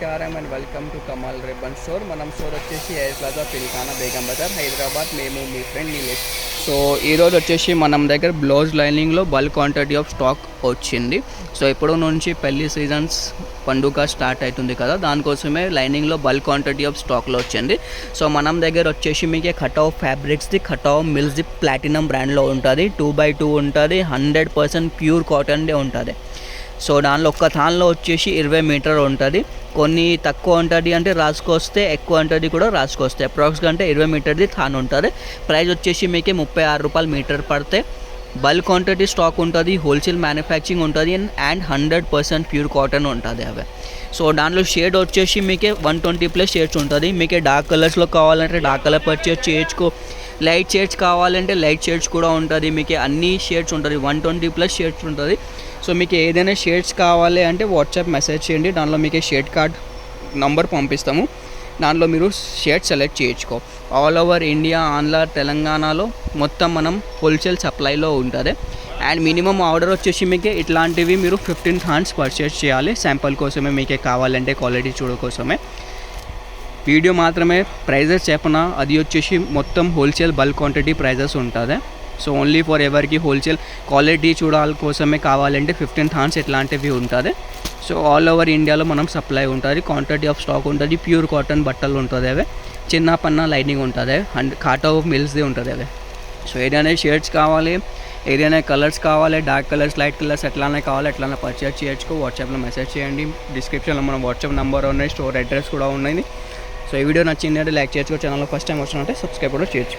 నమస్కారం and welcome to Kamal ribbon store. మనం store వచ్చేసి ఎయిర్ ప్లాజా పిల్కానా బేగం బజార్ హైదరాబాద్. మేము మీ ఫ్రెండ్ నీలేష్. సో ఈరోజు వచ్చేసి మనం దగ్గర బ్లౌజ్ లైనింగ్లో బల్క్ క్వాంటిటీ ఆఫ్ స్టాక్ వచ్చింది. సో ఇప్పుడు నుంచి పెళ్లి సీజన్స్ పండుగ స్టార్ట్ అవుతుంది కదా, దానికోసమే లైనింగ్లో బల్క్ క్వాంటిటీ ఆఫ్ స్టాక్లో వచ్చింది. సో మనం దగ్గర వచ్చేసి మీకు కట్ ఆఫ్ ఫ్యాబ్రిక్స్ది, కట్ ఆఫ్ మిల్స్ది ప్లాటినం బ్రాండ్లో ఉంటుంది. 2x2 ఉంటుంది, 100% ప్యూర్ కాటన్దే ఉంటుంది. సో దానిలో ఒక్క థాన్లో వచ్చేసి 20 మీటర్ ఉంటుంది. కొన్ని తక్కువ ఉంటుంది అంటే రాసుకొస్తే, ఎక్కువ ఉంటుంది కూడా రాసుకొస్తే. అప్రాక్స్గా అంటే 20 మీటర్ది థాన్ ఉంటుంది. ప్రైస్ వచ్చేసి మీకు 36 రూపాయలు మీటర్ పడితే. బల్క్ క్వాంటిటీ స్టాక్ ఉంటుంది, హోల్సేల్ మ్యానుఫ్యాక్చరింగ్ ఉంటుంది అండ్ 100% ప్యూర్ కాటన్ ఉంటుంది అవి. సో దాంట్లో షేడ్ వచ్చేసి మీకు 120+ షేడ్స్ ఉంటుంది. మీకు డార్క్ కలర్స్లో కావాలంటే డార్క్ కలర్ పర్చేస్ చేయొచ్చు, లైట్ షేడ్స్ కావాలంటే లైట్ షేడ్స్ కూడా ఉంటుంది. మీకు అన్ని షేడ్స్ ఉంటుంది, 120+ షేడ్స్ ఉంటుంది. సో మీకు ఏదైనా షేడ్స్ కావాలి అంటే వాట్సాప్ మెసేజ్ చేయండి, దానిలో మీకు షేడ్ కార్డ్ నంబర్ పంపిస్తాము. దాంట్లో మీరు షేడ్ సెలెక్ట్ చేయించుకో. ఆల్ ఓవర్ ఇండియా, ఆంధ్ర, తెలంగాణలో మొత్తం మనం హోల్సేల్ సప్లైలో ఉంటుంది. అండ్ మినిమం ఆర్డర్ వచ్చేసి మీకు ఇట్లాంటివి మీరు 15 థాన్స్ పర్చేస్ చేయాలి. శాంపుల్ కోసమే, మీకే కావాలంటే క్వాలిటీ చూడ కోసమే. వీడియో మాత్రమే ప్రైజెస్ చెప్పనా, అది వచ్చేసి మొత్తం హోల్సేల్ బల్క్ క్వాంటిటీ ప్రైజెస్ ఉంటుంది. సో ఓన్లీ ఫర్ ఎవరికి హోల్సేల్ క్వాలిటీ చూడాలి కోసమే కావాలంటే 15 థాన్స్ ఇట్లాంటివి ఉంటుంది. సో ఆల్ ఓవర్ ఇండియాలో మనం సప్లై ఉంటుంది, క్వాంటిటీ ఆఫ్ స్టాక్ ఉంటుంది, ప్యూర్ కాటన్ బట్టలు ఉంటుంది. అవి చిన్న పన్న లైనింగ్ ఉంటుంది అండ్ కాట్ ఆఫ్ మిల్స్ది ఉంటుంది అవి. సో ఏదైనా షేడ్స్ కావాలి, ఏదైనా కలర్స్ కావాలి, డార్క్ కలర్స్, లైట్ కలర్స్ ఎట్లానే కావాలి ఎట్లానే పర్చేస్ చేయొచ్చు. వాట్సాప్లో మెసేజ్ చేయండి. డిస్క్రిప్షన్లో మన వాట్సాప్ నెంబర్ ఉన్నాయి, స్టోర్ అడ్రస్ కూడా ఉన్నాయి. సో ఈ వీడియో నచ్చింది అంటే లైక్ చేయొచ్చు. ఛానల్లో ఫస్ట్ టైం వచ్చినట్టే సబ్స్క్రైబ్ కూడా చేయొచ్చు.